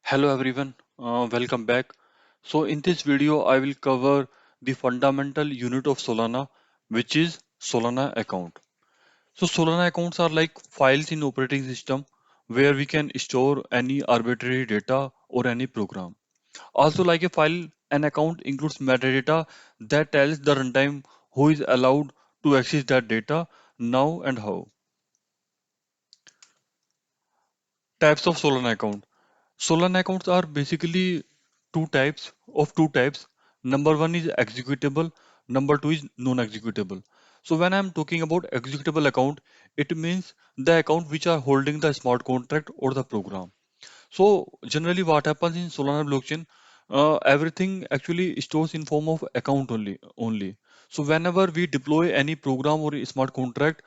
Hello everyone, welcome back. So in this video, I will cover the fundamental unit of Solana, which is Solana account. So Solana accounts are like files in operating system where we can store any arbitrary data or any program. Also like a file, an account includes metadata that tells the runtime who is allowed to access that data, now and how. Types of Solana account. Solana accounts are basically two types. Number one is executable, number two is non-executable. So when I'm talking about executable account, it means the account which are holding the smart contract or the program. So generally what happens in Solana blockchain, everything actually stores in form of account only. So whenever we deploy any program or a smart contract,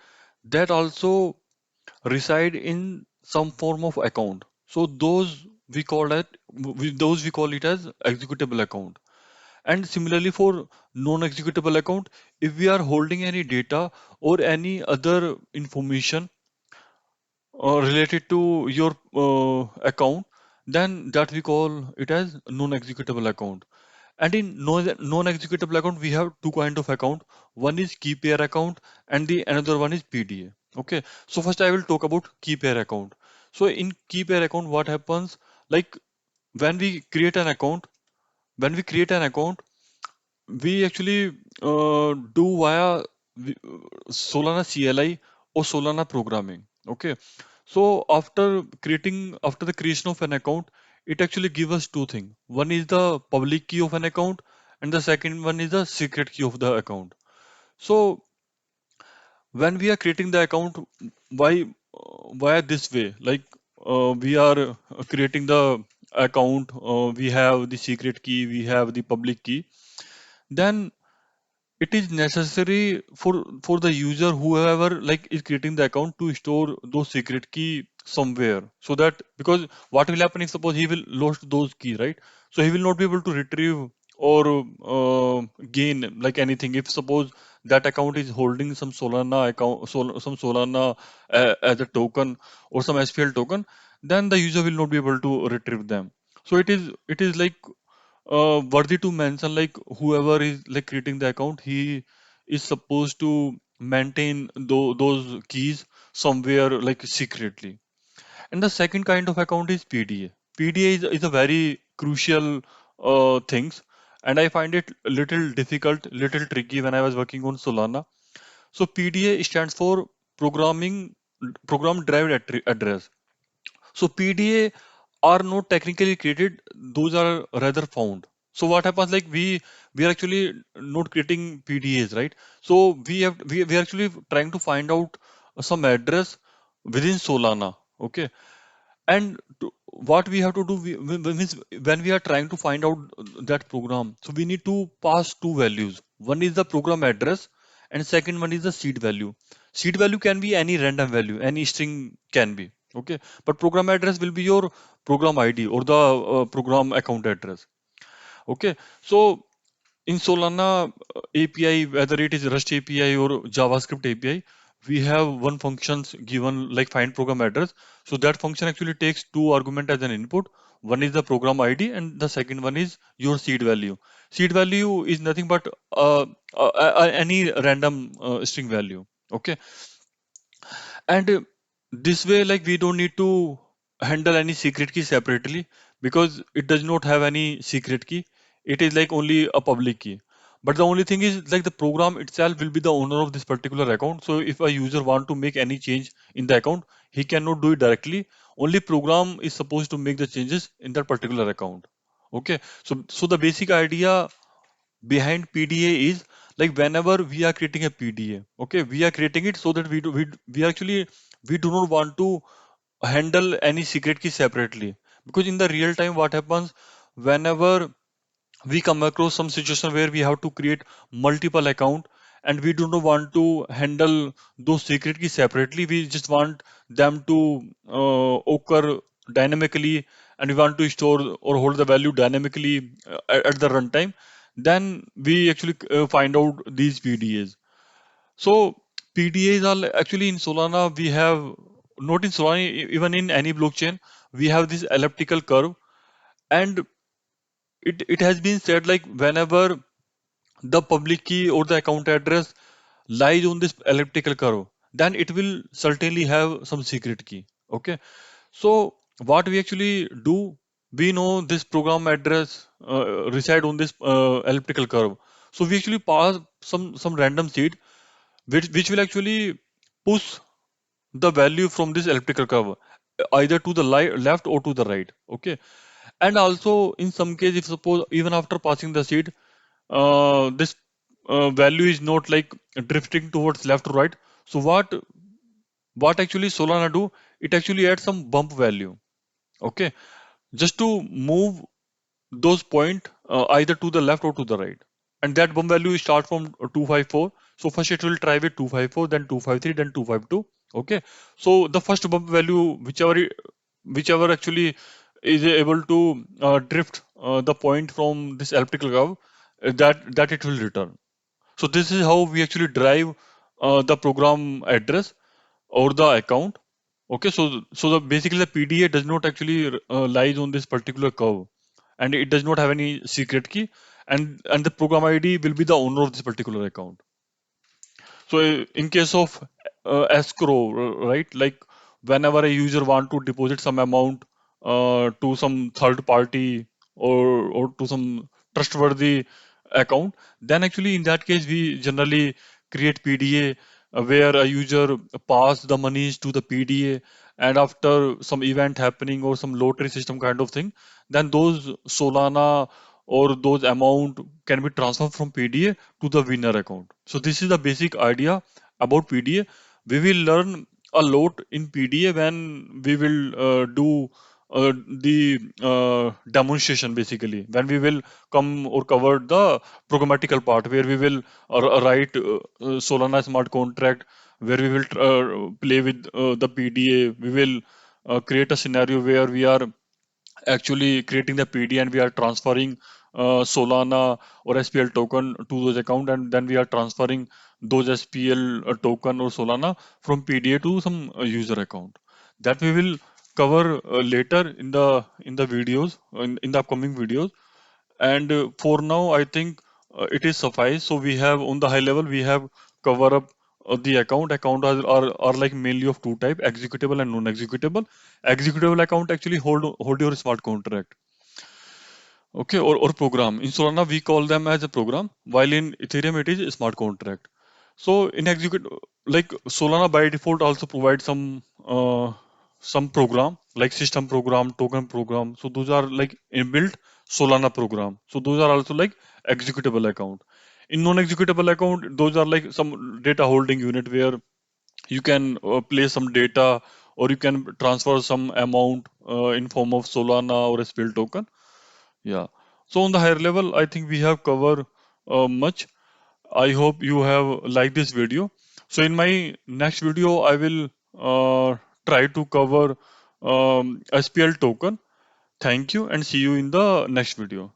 that also reside in some form of account. So those we call it as executable account. And similarly for non-executable account, if we are holding any data or any other information related to your account, then that we call it as non-executable account. And in non-executable account, we have two kind of account. One is key pair account and the another one is PDA. Okay. So first I will talk about key pair account. So in key pair account, what happens? Like when we create an account, when we create an account, we actually do via Solana CLI or Solana programming. Okay. So after the creation of an account, it actually gives us two things. One is the public key of an account, and the second one is the secret key of the account. So when we are creating the account, why via this way? Like we are creating the account, we have the secret key, we have the public key. Then it is necessary for the user whoever like is creating the account to store those secret key somewhere, so that because what will happen if suppose he will lost those key, right? So he will not be able to retrieve or gain like anything if suppose that account is holding some Solana account, some Solana as a token or some SPL token, then the user will not be able to retrieve them. So it is like worthy to mention, like whoever is like creating the account, he is supposed to maintain those keys somewhere like secretly. And the second kind of account is PDA. PDA is a very crucial things, and I find it a little difficult, little tricky when I was working on Solana. So PDA stands for program derived address. So PDA are not technically created; those are rather found. So what happens, like we are actually not creating PDAs, right? So we are actually trying to find out some address within Solana. Okay. And what we have to do, means when we are trying to find out that program, so we need to pass two values. One is the program address, and second one is the seed value. Seed value can be any random value, any string can be. Okay, but program address will be your program ID or the program account address. Okay, so in Solana API, whether it is Rust API or JavaScript API, we have one functions given like find program address. So that function actually takes two argument as an input. One is the program ID and the second one is your seed value. Seed value is nothing but any random string value. Okay, and this way, like we don't need to handle any secret key separately because it does not have any secret key. It is like only a public key. But the only thing is like the program itself will be the owner of this particular account. So if a user want to make any change in the account, he cannot do it directly. Only program is supposed to make the changes in that particular account. Okay. So the basic idea behind PDA is like whenever we are creating a PDA, okay, we are creating it so that we actually we do not want to handle any secret key separately, because in the real time what happens whenever we come across some situation where we have to create multiple account and we do not want to handle those secret keys separately, we just want them to occur dynamically, and we want to store or hold the value dynamically at the runtime, then we actually find out these PDAs. So PDAs are actually in Solana, we have not in Solana, even in any blockchain, we have this elliptical curve. And it has been said like whenever the public key or the account address lies on this elliptical curve, then it will certainly have some secret key. Okay, so what we actually do, we know this program address reside on this elliptical curve. So we actually pass some random seed which will actually push the value from this elliptical curve either to the left or to the right. Okay, and also in some case, if suppose even after passing the seed, this value is not like drifting towards left or right. So what actually Solana do? It actually adds some bump value. Okay, just to move those point either to the left or to the right. And that bump value start from 254. So first it will try with 254, then 253, then 252. Okay. So the first bump value, whichever actually is able to drift the point from this elliptical curve, that it will return. So this is how we actually derive the program address or the account. Okay, so the basically the PDA does not actually lies on this particular curve, and it does not have any secret key, and the program ID will be the owner of this particular account. So in case of escrow, right, like whenever a user want to deposit some amount to some third party or to some trustworthy account, then actually in that case we generally create PDA where a user pass the monies to the PDA, and after some event happening or some lottery system kind of thing, then those Solana or those amount can be transferred from PDA to the winner account. So this is the basic idea about PDA. We will learn a lot in PDA when we will do the demonstration, basically when we will come or cover the programmatical part where we will write Solana smart contract, where we will play with the PDA. We will create a scenario where we are actually creating the PD and we are transferring Solana or SPL token to those account, and then we are transferring those SPL token or Solana from PDA to some user account. That we will cover later in the videos in the upcoming videos. And for now, I think it is suffice. So we have on the high level we have cover up the account. Account are like mainly of two type: executable and non-executable. Executable account actually hold your smart contract, okay, or program. In Solana we call them as a program, while in Ethereum it is a smart contract. So in execute, like Solana by default also provides some program like system program, token program. So those are like inbuilt Solana program. So those are also like executable account. In non-executable account, those are like some data holding unit where you can place some data or you can transfer some amount in form of Solana or a spill token. Yeah. So on the higher level, I think we have covered much. I hope you have liked this video. So in my next video, I will try to cover SPL token. Thank you and see you in the next video.